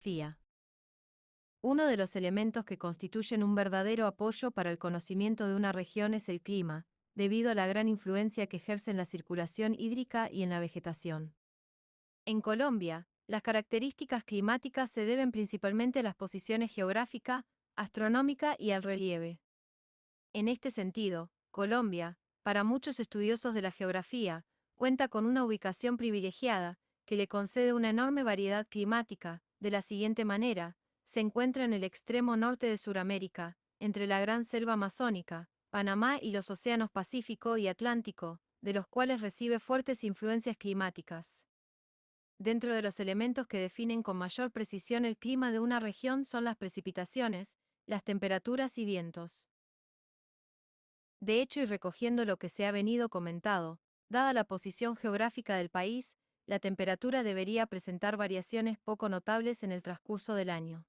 Geografía. Uno de los elementos que constituyen un verdadero apoyo para el conocimiento de una región es el clima, debido a la gran influencia que ejerce en la circulación hídrica y en la vegetación. En Colombia, las características climáticas se deben principalmente a las posiciones geográfica, astronómica y al relieve. En este sentido, Colombia, para muchos estudiosos de la geografía, cuenta con una ubicación privilegiada, que le concede una enorme variedad climática, de la siguiente manera: se encuentra en el extremo norte de Sudamérica, entre la gran selva amazónica, Panamá y los océanos Pacífico y Atlántico, de los cuales recibe fuertes influencias climáticas. Dentro de los elementos que definen con mayor precisión el clima de una región son las precipitaciones, las temperaturas y vientos. De hecho, y recogiendo lo que se ha venido comentado, dada la posición geográfica del país, la temperatura debería presentar variaciones poco notables en el transcurso del año.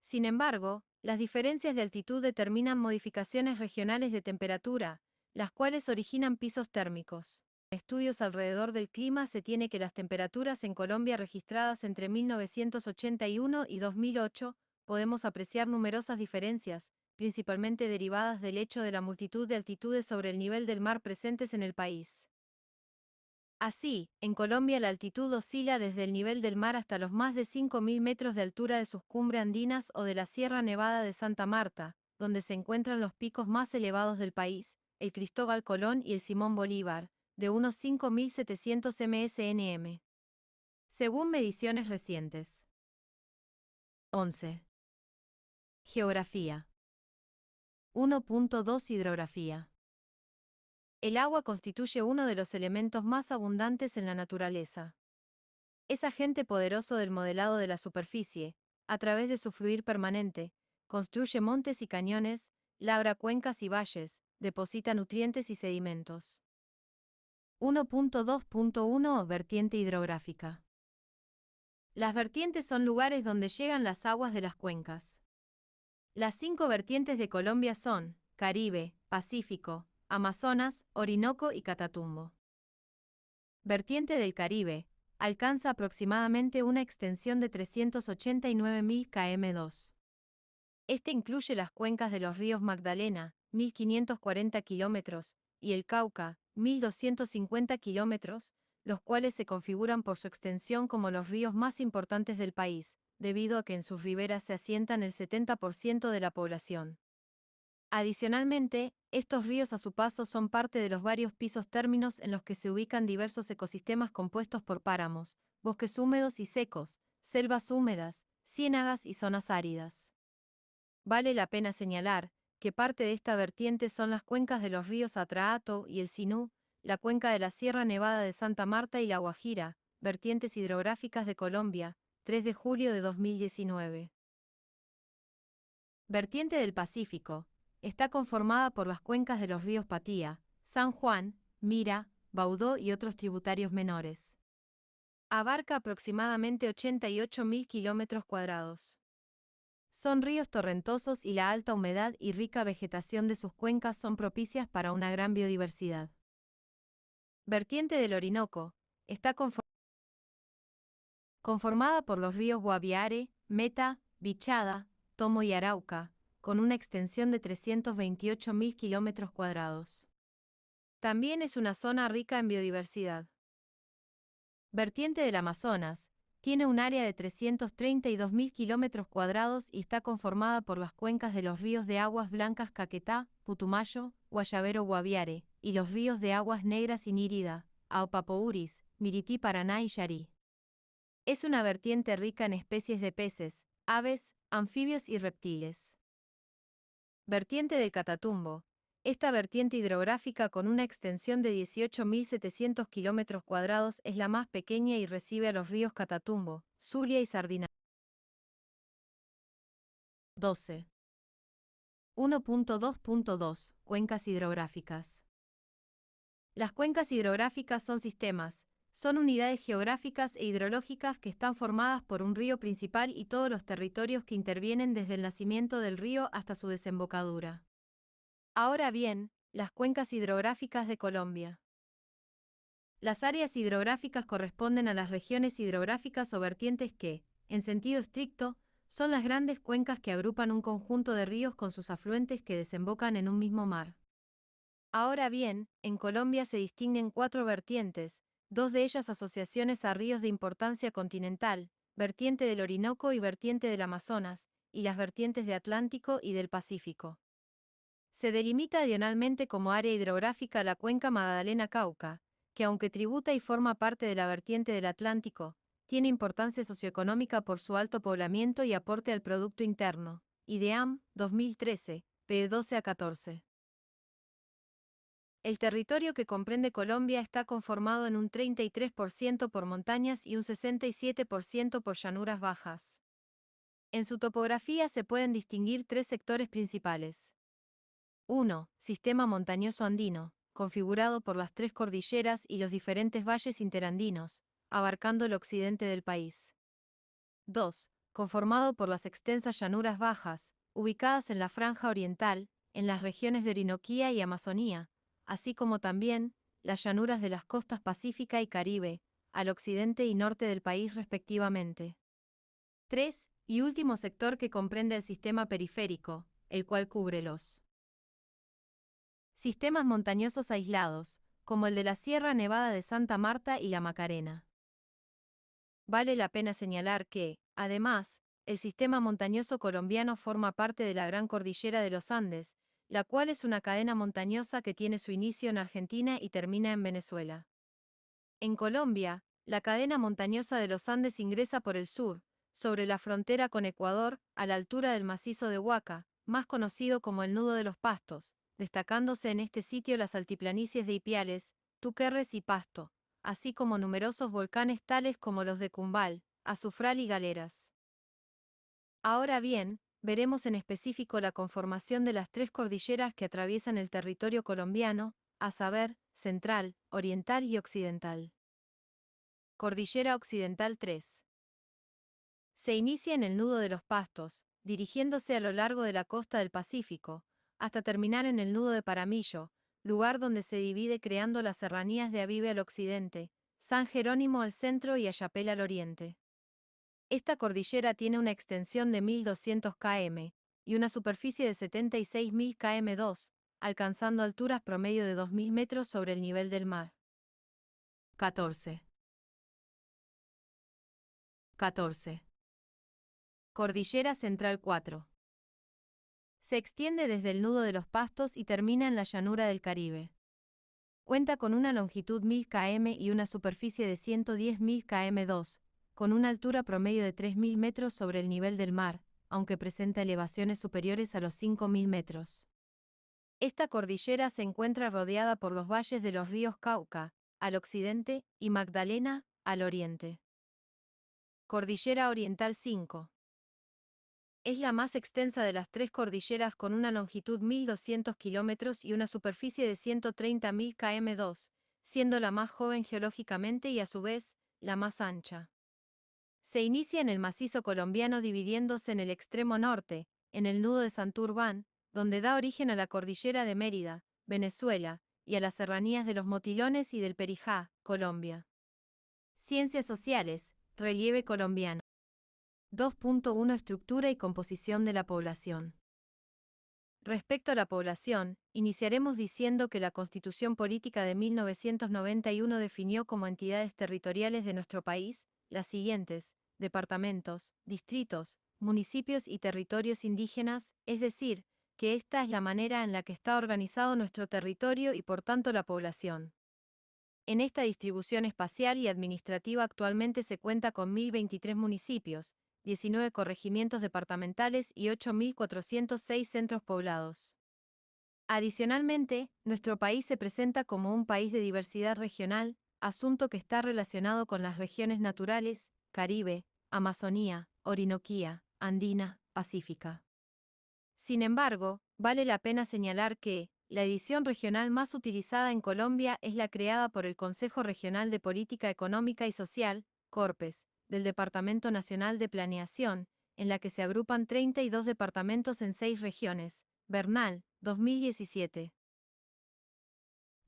Sin embargo, las diferencias de altitud determinan modificaciones regionales de temperatura, las cuales originan pisos térmicos. En estudios alrededor del clima se tiene que las temperaturas en Colombia registradas entre 1981 y 2008, podemos apreciar numerosas diferencias, principalmente derivadas del hecho de la multitud de altitudes sobre el nivel del mar presentes en el país. Así, en Colombia la altitud oscila desde el nivel del mar hasta los más de 5.000 metros de altura de sus cumbres andinas o de la Sierra Nevada de Santa Marta, donde se encuentran los picos más elevados del país, el Cristóbal Colón y el Simón Bolívar, de unos 5.700 msnm. Según mediciones recientes. 11. Geografía. 1.2 Hidrografía. El agua constituye uno de los elementos más abundantes en la naturaleza. Es agente poderoso del modelado de la superficie, a través de su fluir permanente, construye montes y cañones, labra cuencas y valles, deposita nutrientes y sedimentos. 1.2.1 Vertiente hidrográfica. Las vertientes son lugares donde llegan las aguas de las cuencas. Las 5 vertientes de Colombia son Caribe, Pacífico, Amazonas, Orinoco y Catatumbo. Vertiente del Caribe, alcanza aproximadamente una extensión de 389.000 km2. Este incluye las cuencas de los ríos Magdalena, 1.540 kilómetros, y el Cauca, 1.250 kilómetros, los cuales se configuran por su extensión como los ríos más importantes del país, debido a que en sus riberas se asientan el 70% de la población. Adicionalmente, estos ríos a su paso son parte de los varios pisos términos en los que se ubican diversos ecosistemas compuestos por páramos, bosques húmedos y secos, selvas húmedas, ciénagas y zonas áridas. Vale la pena señalar que parte de esta vertiente son las cuencas de los ríos Atrato y el Sinú, la cuenca de la Sierra Nevada de Santa Marta y La Guajira, vertientes hidrográficas de Colombia, 3 de julio de 2019. Vertiente del Pacífico. Está conformada por las cuencas de los ríos Patía, San Juan, Mira, Baudó y otros tributarios menores. Abarca aproximadamente 88.000 kilómetros cuadrados. Son ríos torrentosos y la alta humedad y rica vegetación de sus cuencas son propicias para una gran biodiversidad. Vertiente del Orinoco. Está conformada por los ríos Guaviare, Meta, Vichada, Tomo y Arauca, con una extensión de 328.000 kilómetros cuadrados. También es una zona rica en biodiversidad. Vertiente del Amazonas. Tiene un área de 332.000 kilómetros cuadrados y está conformada por las cuencas de los ríos de aguas blancas Caquetá, Putumayo, Guayavero Guaviare, y los ríos de aguas negras Inírida, Aopapouris, Mirití Paraná y Yarí. Es una vertiente rica en especies de peces, aves, anfibios y reptiles. Vertiente del Catatumbo. Esta vertiente hidrográfica con una extensión de 18.700 kilómetros cuadrados es la más pequeña y recibe a los ríos Catatumbo, Zulia y Sardina. 12. 1.2.2 Cuencas hidrográficas. Las cuencas hidrográficas son unidades geográficas e hidrológicas que están formadas por un río principal y todos los territorios que intervienen desde el nacimiento del río hasta su desembocadura. Ahora bien, las cuencas hidrográficas de Colombia. Las áreas hidrográficas corresponden a las regiones hidrográficas o vertientes que, en sentido estricto, son las grandes cuencas que agrupan un conjunto de ríos con sus afluentes que desembocan en un mismo mar. Ahora bien, en Colombia se distinguen 4 vertientes, 2 de ellas asociaciones a ríos de importancia continental, vertiente del Orinoco y vertiente del Amazonas, y las vertientes de Atlántico y del Pacífico. Se delimita adicionalmente como área hidrográfica la cuenca Magdalena-Cauca, que aunque tributa y forma parte de la vertiente del Atlántico, tiene importancia socioeconómica por su alto poblamiento y aporte al Producto Interno, IDEAM, 2013, p. 12 a 14. El territorio que comprende Colombia está conformado en un 33% por montañas y un 67% por llanuras bajas. En su topografía se pueden distinguir 3 sectores principales. 1. Sistema montañoso andino, configurado por las 3 cordilleras y los diferentes valles interandinos, abarcando el occidente del país. 2. Conformado por las extensas llanuras bajas, ubicadas en la franja oriental, en las regiones de Orinoquía y Amazonía, así como también las llanuras de las costas Pacífica y Caribe, al occidente y norte del país respectivamente. 3. Y último sector que comprende el sistema periférico, el cual cubre los sistemas montañosos aislados, como el de la Sierra Nevada de Santa Marta y la Macarena. Vale la pena señalar que, además, el sistema montañoso colombiano forma parte de la Gran Cordillera de los Andes, la cual es una cadena montañosa que tiene su inicio en Argentina y termina en Venezuela. En Colombia, la cadena montañosa de los Andes ingresa por el sur, sobre la frontera con Ecuador, a la altura del macizo de Huaca, más conocido como el Nudo de los Pastos, destacándose en este sitio las altiplanicies de Ipiales, Túquerres y Pasto, así como numerosos volcanes tales como los de Cumbal, Azufral y Galeras. Ahora bien, veremos en específico la conformación de las 3 cordilleras que atraviesan el territorio colombiano, a saber, central, oriental y occidental. Cordillera Occidental 3. Se inicia en el Nudo de los Pastos, dirigiéndose a lo largo de la costa del Pacífico, hasta terminar en el Nudo de Paramillo, lugar donde se divide creando las serranías de Avive al occidente, San Jerónimo al centro y Ayapel al oriente. Esta cordillera tiene una extensión de 1.200 km y una superficie de 76.000 km2, alcanzando alturas promedio de 2.000 metros sobre el nivel del mar. 14. Cordillera Central 4. Se extiende desde el Nudo de los Pastos y termina en la llanura del Caribe. Cuenta con una longitud 1.000 km y una superficie de 110.000 km2, con una altura promedio de 3.000 metros sobre el nivel del mar, aunque presenta elevaciones superiores a los 5.000 metros. Esta cordillera se encuentra rodeada por los valles de los ríos Cauca, al occidente, y Magdalena, al oriente. Cordillera Oriental 5. Es la más extensa de las 3 cordilleras con una longitud 1.200 kilómetros y una superficie de 130.000 km2, siendo la más joven geológicamente y a su vez, la más ancha. Se inicia en el macizo colombiano dividiéndose en el extremo norte, en el nudo de Santurbán, donde da origen a la cordillera de Mérida, Venezuela, y a las serranías de los Motilones y del Perijá, Colombia. Ciencias sociales, relieve colombiano. 2.1 Estructura y composición de la población. Respecto a la población, iniciaremos diciendo que la Constitución Política de 1991 definió como entidades territoriales de nuestro país las siguientes: departamentos, distritos, municipios y territorios indígenas, es decir, que esta es la manera en la que está organizado nuestro territorio y por tanto la población. En esta distribución espacial y administrativa actualmente se cuenta con 1.023 municipios, 19 corregimientos departamentales y 8.406 centros poblados. Adicionalmente, nuestro país se presenta como un país de diversidad regional, asunto que está relacionado con las regiones naturales, Caribe, Amazonía, Orinoquía, Andina, Pacífica. Sin embargo, vale la pena señalar que, la edición regional más utilizada en Colombia es la creada por el Consejo Regional de Política Económica y Social, CORPES, del Departamento Nacional de Planeación, en la que se agrupan 32 departamentos en 6 regiones. Bernal, 2017.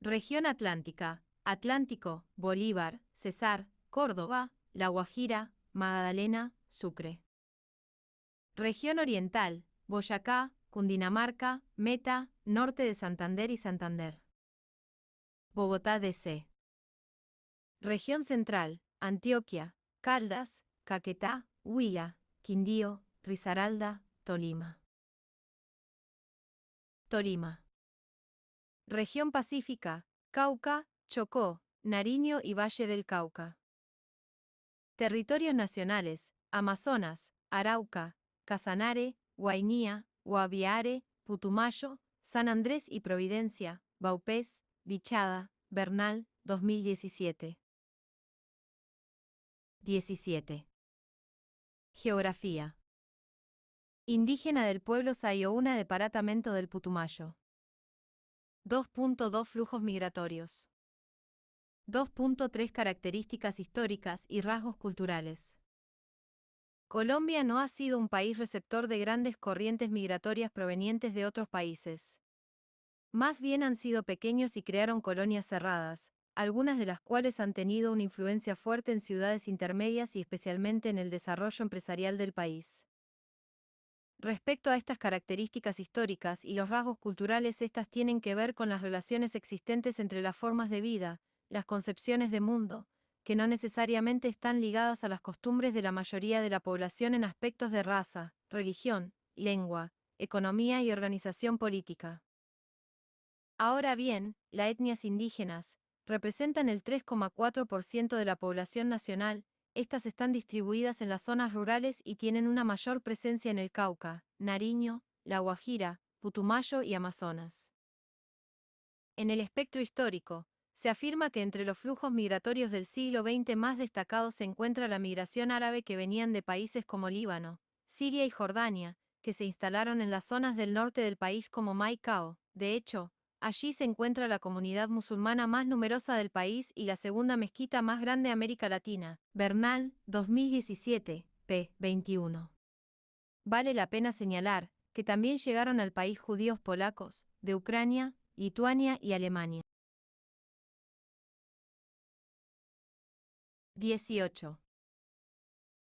Región Atlántica: Atlántico, Bolívar, Cesar, Córdoba, La Guajira, Magdalena, Sucre. Región Oriental, Boyacá, Cundinamarca, Meta, Norte de Santander y Santander. Bogotá, D.C. Región Central, Antioquia, Caldas, Caquetá, Huila, Quindío, Risaralda, Tolima. Tolima. Región Pacífica, Cauca, Chocó, Nariño y Valle del Cauca. Territorios nacionales, Amazonas, Arauca, Casanare, Guainía, Guaviare, Putumayo, San Andrés y Providencia, Vaupés, Vichada, Bernal, 2017. 17. Geografía. Indígena del pueblo Sayouna departamento del Putumayo. 2.2 Flujos migratorios. 2.3 Características históricas y rasgos culturales. Colombia no ha sido un país receptor de grandes corrientes migratorias provenientes de otros países. Más bien han sido pequeños y crearon colonias cerradas, algunas de las cuales han tenido una influencia fuerte en ciudades intermedias y especialmente en el desarrollo empresarial del país. Respecto a estas características históricas y los rasgos culturales, estas tienen que ver con las relaciones existentes entre las formas de vida, las concepciones de mundo, que no necesariamente están ligadas a las costumbres de la mayoría de la población en aspectos de raza, religión, lengua, economía y organización política. Ahora bien, las etnias indígenas representan el 3,4% de la población nacional. Estas están distribuidas en las zonas rurales y tienen una mayor presencia en el Cauca, Nariño, La Guajira, Putumayo y Amazonas. En el espectro histórico, se afirma que entre los flujos migratorios del siglo XX más destacados se encuentra la migración árabe que venían de países como Líbano, Siria y Jordania, que se instalaron en las zonas del norte del país como Maicao. De hecho, allí se encuentra la comunidad musulmana más numerosa del país y la segunda mezquita más grande de América Latina. Bernal, 2017, p. 21. Vale la pena señalar que también llegaron al país judíos polacos, de Ucrania, Lituania y Alemania. 18.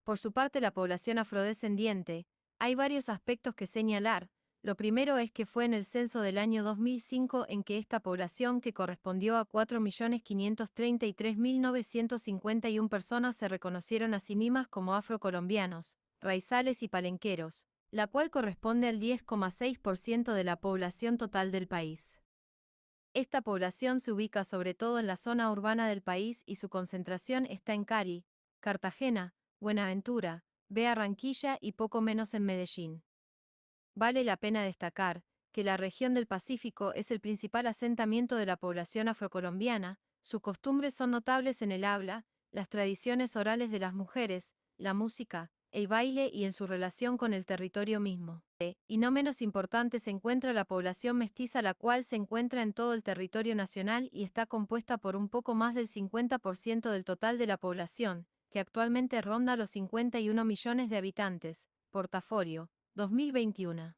Por su parte, la población afrodescendiente, hay varios aspectos que señalar. Lo primero es que fue en el censo del año 2005 en que esta población, que correspondió a 4.533.951 personas, se reconocieron a sí mismas como afrocolombianos, raizales y palenqueros, la cual corresponde al 10,6% de la población total del país. Esta población se ubica sobre todo en la zona urbana del país y su concentración está en Cari, Cartagena, Buenaventura, Barranquilla y poco menos en Medellín. Vale la pena destacar que la región del Pacífico es el principal asentamiento de la población afrocolombiana. Sus costumbres son notables en el habla, las tradiciones orales de las mujeres, la música, el baile y en su relación con el territorio mismo. Y no menos importante se encuentra la población mestiza, la cual se encuentra en todo el territorio nacional y está compuesta por un poco más del 50% del total de la población, que actualmente ronda los 51 millones de habitantes. Portafolio, 2021.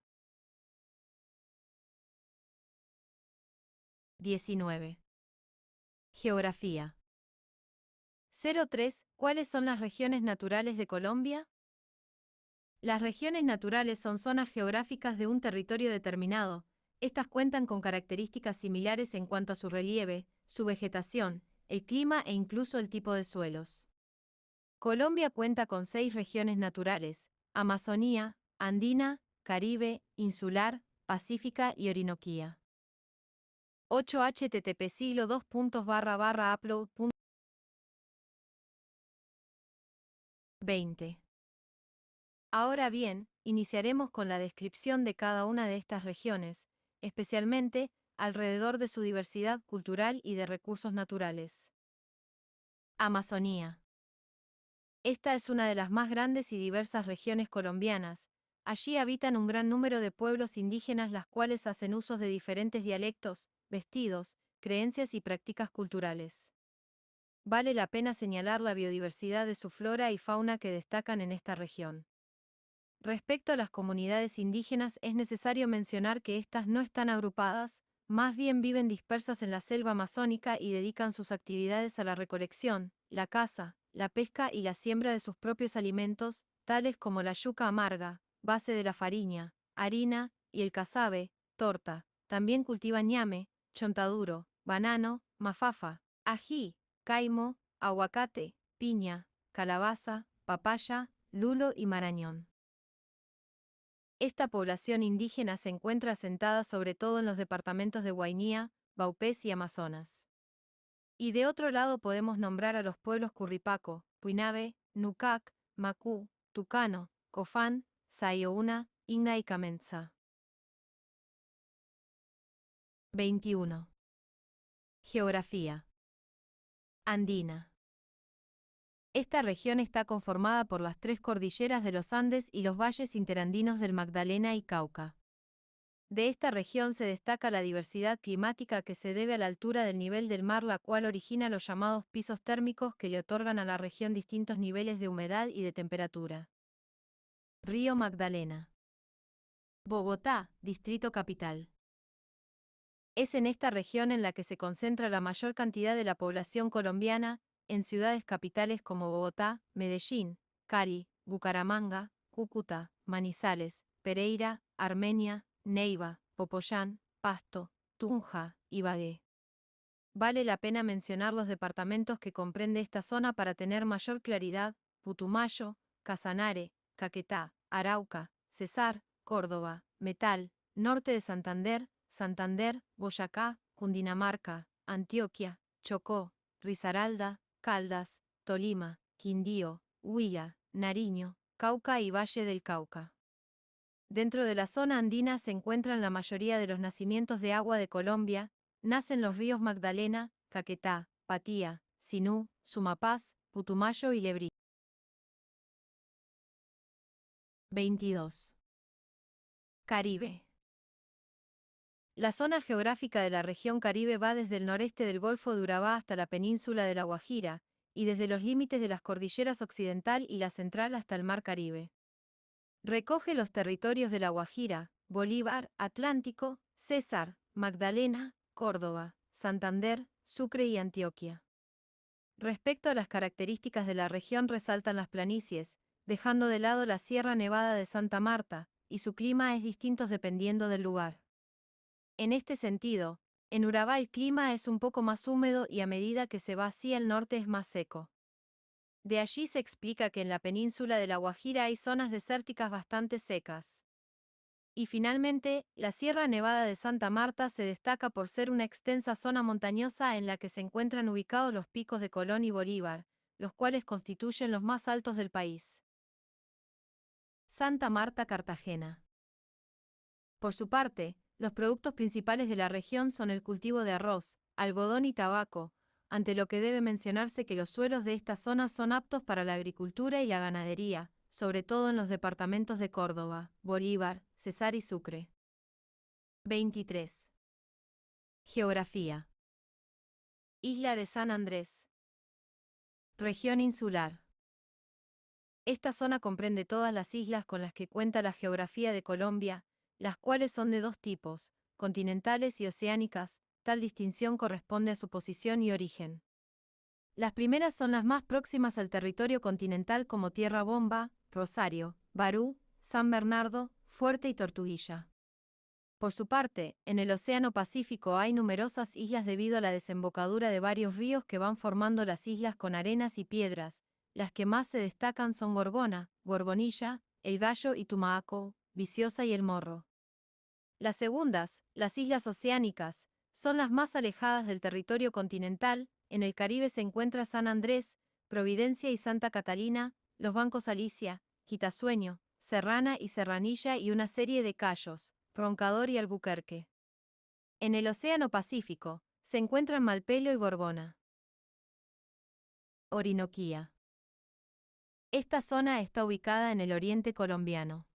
19. Geografía. 03. ¿Cuáles son las regiones naturales de Colombia? Las regiones naturales son zonas geográficas de un territorio determinado. Estas cuentan con características similares en cuanto a su relieve, su vegetación, el clima e incluso el tipo de suelos. Colombia cuenta con 6 regiones naturales: Amazonía, Andina, Caribe, Insular, Pacífica y Orinoquía. 8 http siglo2 upload.20. Ahora bien, iniciaremos con la descripción de cada una de estas regiones, especialmente alrededor de su diversidad cultural y de recursos naturales. Amazonía. Esta es una de las más grandes y diversas regiones colombianas. Allí habitan un gran número de pueblos indígenas, las cuales hacen usos de diferentes dialectos, vestidos, creencias y prácticas culturales. Vale la pena señalar la biodiversidad de su flora y fauna que destacan en esta región. Respecto a las comunidades indígenas, es necesario mencionar que estas no están agrupadas, más bien viven dispersas en la selva amazónica y dedican sus actividades a la recolección, la caza, la pesca y la siembra de sus propios alimentos. tales como la yuca amarga, base de la fariña, harina, y el casabe, torta. También cultivan ñame, chontaduro, banano, mafafa, ají, caimo, aguacate, piña, calabaza, papaya, lulo y marañón. Esta población indígena se encuentra asentada sobre todo en los departamentos de Guainía, Vaupés y Amazonas. Y de otro lado podemos nombrar a los pueblos Curripaco, Puinabe, Nucac, Macú, Tucano, Cofán, Sayouna, Igna y Camenza. 21. Geografía. Andina. Esta región está conformada por las tres cordilleras de los Andes y los valles interandinos del Magdalena y Cauca. De esta región se destaca la diversidad climática que se debe a la altura del nivel del mar, la cual origina los llamados pisos térmicos que le otorgan a la región distintos niveles de humedad y de temperatura. Río Magdalena. Bogotá, Distrito Capital. Es en esta región en la que se concentra la mayor cantidad de la población colombiana, en ciudades capitales como Bogotá, Medellín, Cali, Bucaramanga, Cúcuta, Manizales, Pereira, Armenia, Neiva, Popayán, Pasto, Tunja, Ibagué. Vale la pena mencionar los departamentos que comprende esta zona para tener mayor claridad: Putumayo, Casanare, Caquetá, Arauca, Cesar, Córdoba, Metal, Norte de Santander, Santander, Boyacá, Cundinamarca, Antioquia, Chocó, Risaralda, Caldas, Tolima, Quindío, Huila, Nariño, Cauca y Valle del Cauca. Dentro de la zona andina se encuentran la mayoría de los nacimientos de agua de Colombia. Nacen los ríos Magdalena, Caquetá, Patía, Sinú, Sumapaz, Putumayo y Lebrí. 22. Caribe. La zona geográfica de la región Caribe va desde el noreste del Golfo de Urabá hasta la península de La Guajira, y desde los límites de las cordilleras occidental y la central hasta el Mar Caribe. Recoge los territorios de La Guajira, Bolívar, Atlántico, César, Magdalena, Córdoba, Santander, Sucre y Antioquia. Respecto a las características de la región, resaltan las planicies, dejando de lado la Sierra Nevada de Santa Marta, y su clima es distinto dependiendo del lugar. En este sentido, en Urabá el clima es un poco más húmedo y a medida que se va hacia el norte es más seco. De allí se explica que en la península de La Guajira hay zonas desérticas bastante secas. Y finalmente, la Sierra Nevada de Santa Marta se destaca por ser una extensa zona montañosa en la que se encuentran ubicados los picos de Colón y Bolívar, los cuales constituyen los más altos del país. Santa Marta, Cartagena. Por su parte, los productos principales de la región son el cultivo de arroz, algodón y tabaco, ante lo que debe mencionarse que los suelos de esta zona son aptos para la agricultura y la ganadería, sobre todo en los departamentos de Córdoba, Bolívar, Cesar y Sucre. 23. Geografía. Isla de San Andrés. Región insular. Esta zona comprende todas las islas con las que cuenta la geografía de Colombia, las cuales son de dos tipos, continentales y oceánicas. Tal distinción corresponde a su posición y origen. Las primeras son las más próximas al territorio continental, como Tierra Bomba, Rosario, Barú, San Bernardo, Fuerte y Tortuguilla. Por su parte, en el Océano Pacífico hay numerosas islas debido a la desembocadura de varios ríos que van formando las islas con arenas y piedras. Las que más se destacan son Gorgona, Gorbonilla, El Gallo y Tumaco, Viciosa y El Morro. Las segundas, las islas oceánicas, son las más alejadas del territorio continental. En el Caribe se encuentra San Andrés, Providencia y Santa Catalina, los bancos Alicia, Quitasueño, Serrana y Serranilla y una serie de cayos, Roncador y Albuquerque. En el Océano Pacífico, se encuentran Malpelo y Gorgona. Orinoquía. Esta zona está ubicada en el oriente colombiano.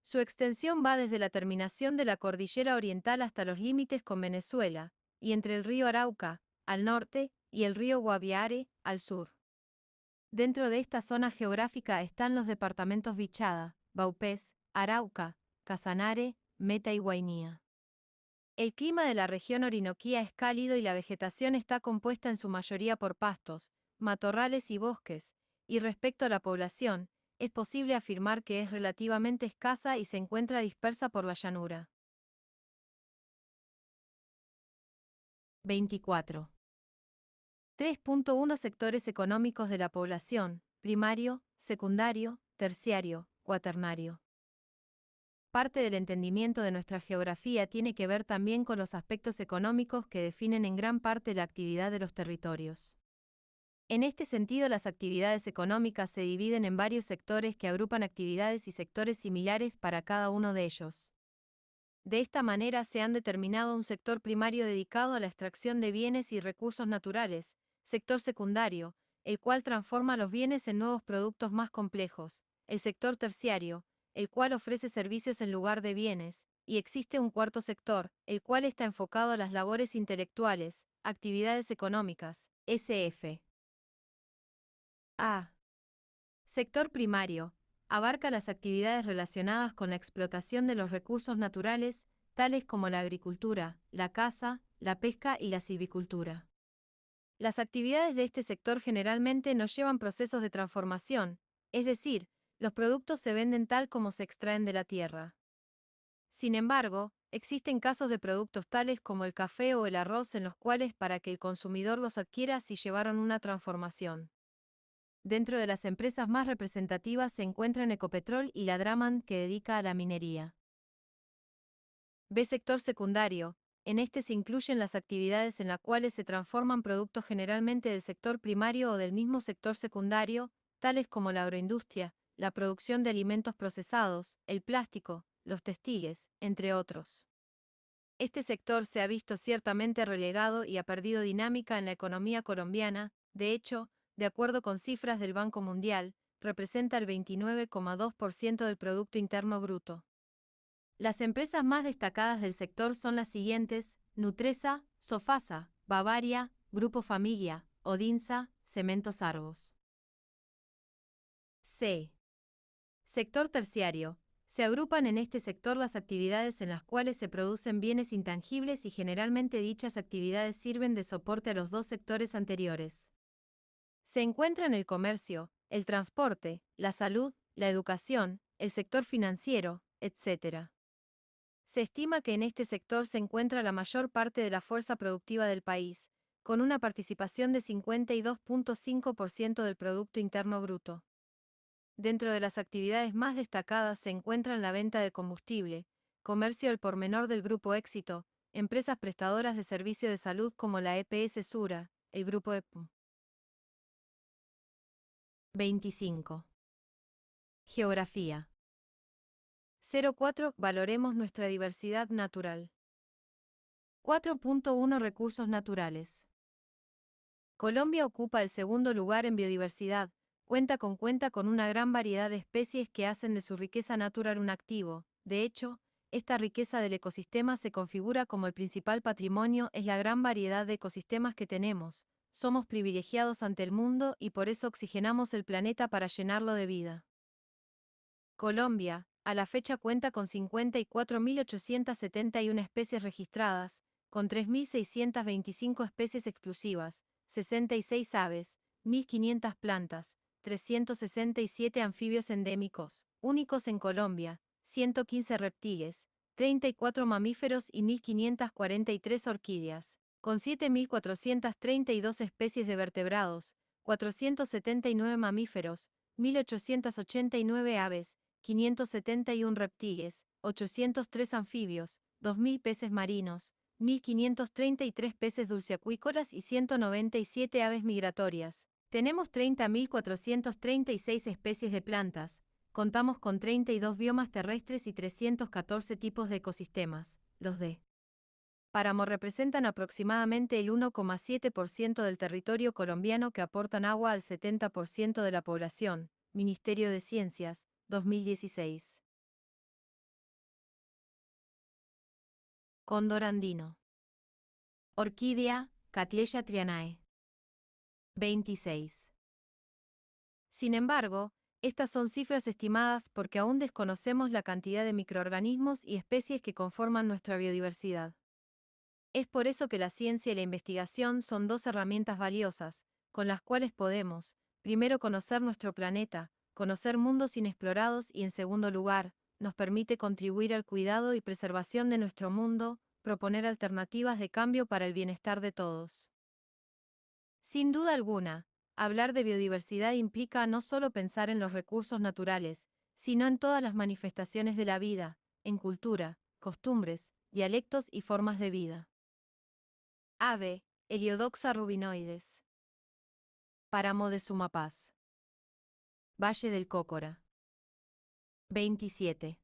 Su extensión va desde la terminación de la cordillera oriental hasta los límites con Venezuela, y entre el río Arauca, al norte, y el río Guaviare, al sur. Dentro de esta zona geográfica están los departamentos Vichada, Vaupés, Arauca, Casanare, Meta y Guainía. El clima de la región Orinoquía es cálido y la vegetación está compuesta en su mayoría por pastos, matorrales y bosques, y respecto a la población, es posible afirmar que es relativamente escasa y se encuentra dispersa por la llanura. 24. 3.1 Sectores económicos de la población: primario, secundario, terciario, cuaternario. Parte del entendimiento de nuestra geografía tiene que ver también con los aspectos económicos que definen en gran parte la actividad de los territorios. En este sentido, las actividades económicas se dividen en varios sectores que agrupan actividades y sectores similares para cada uno de ellos. De esta manera se han determinado un sector primario dedicado a la extracción de bienes y recursos naturales, sector secundario, el cual transforma los bienes en nuevos productos más complejos, el sector terciario, el cual ofrece servicios en lugar de bienes, y existe un cuarto sector, el cual está enfocado a las labores intelectuales, actividades económicas, SF. A. Sector primario. Abarca las actividades relacionadas con la explotación de los recursos naturales, tales como la agricultura, la caza, la pesca y la silvicultura. Las actividades de este sector generalmente no llevan procesos de transformación, es decir, los productos se venden tal como se extraen de la tierra. Sin embargo, existen casos de productos tales como el café o el arroz en los cuales para que el consumidor los adquiera sí llevaron una transformación. Dentro de las empresas más representativas se encuentran Ecopetrol y la Draman, que dedica a la minería. B. Sector secundario. En este se incluyen las actividades en las cuales se transforman productos generalmente del sector primario o del mismo sector secundario, tales como la agroindustria, la producción de alimentos procesados, el plástico, los textiles, entre otros. Este sector se ha visto ciertamente relegado y ha perdido dinámica en la economía colombiana. De hecho, de acuerdo con cifras del Banco Mundial, representa el 29,2% del Producto Interno Bruto. Las empresas más destacadas del sector son las siguientes: Nutresa, Sofasa, Bavaria, Grupo Familia, Odinsa, Cementos Argos. C. Sector terciario. Se agrupan en este sector las actividades en las cuales se producen bienes intangibles y generalmente dichas actividades sirven de soporte a los dos sectores anteriores. Se encuentran el comercio, el transporte, la salud, la educación, el sector financiero, etc. Se estima que en este sector se encuentra la mayor parte de la fuerza productiva del país, con una participación de 52,5% del Producto Interno Bruto. Dentro de las actividades más destacadas se encuentran la venta de combustible, comercio al por menor del Grupo Éxito, empresas prestadoras de servicio de salud como la EPS Sura, el Grupo EPM. 25. Geografía. 04. Valoremos nuestra diversidad natural. 4.1 Recursos naturales. Colombia ocupa el segundo lugar en biodiversidad, cuenta con una gran variedad de especies que hacen de su riqueza natural un activo. De hecho, esta riqueza del ecosistema se configura como el principal patrimonio, es la gran variedad de ecosistemas que tenemos. Somos privilegiados ante el mundo y por eso oxigenamos el planeta para llenarlo de vida. Colombia, a la fecha cuenta con 54.871 especies registradas, con 3.625 especies exclusivas, 66 aves, 1.500 plantas, 367 anfibios endémicos, únicos en Colombia, 115 reptiles, 34 mamíferos y 1.543 orquídeas, con 7.432 especies de vertebrados, 479 mamíferos, 1.889 aves, 571 reptiles, 803 anfibios, 2.000 peces marinos, 1.533 peces dulceacuícolas y 197 aves migratorias. Tenemos 30.436 especies de plantas, contamos con 32 biomas terrestres y 314 tipos de ecosistemas. Los de páramo representan aproximadamente el 1,7% del territorio colombiano, que aportan agua al 70% de la población. Ministerio de Ciencias, 2016. Cóndor andino. Orquídea, Cattleya trianae. 26. Sin embargo, estas son cifras estimadas porque aún desconocemos la cantidad de microorganismos y especies que conforman nuestra biodiversidad. Es por eso que la ciencia y la investigación son dos herramientas valiosas, con las cuales podemos, primero, conocer nuestro planeta, conocer mundos inexplorados y en segundo lugar, nos permite contribuir al cuidado y preservación de nuestro mundo, proponer alternativas de cambio para el bienestar de todos. Sin duda alguna, hablar de biodiversidad implica no solo pensar en los recursos naturales, sino en todas las manifestaciones de la vida, en cultura, costumbres, dialectos y formas de vida. Ave, Heliodoxa rubinoides. Páramo de Sumapaz. Valle del Cócora. 27.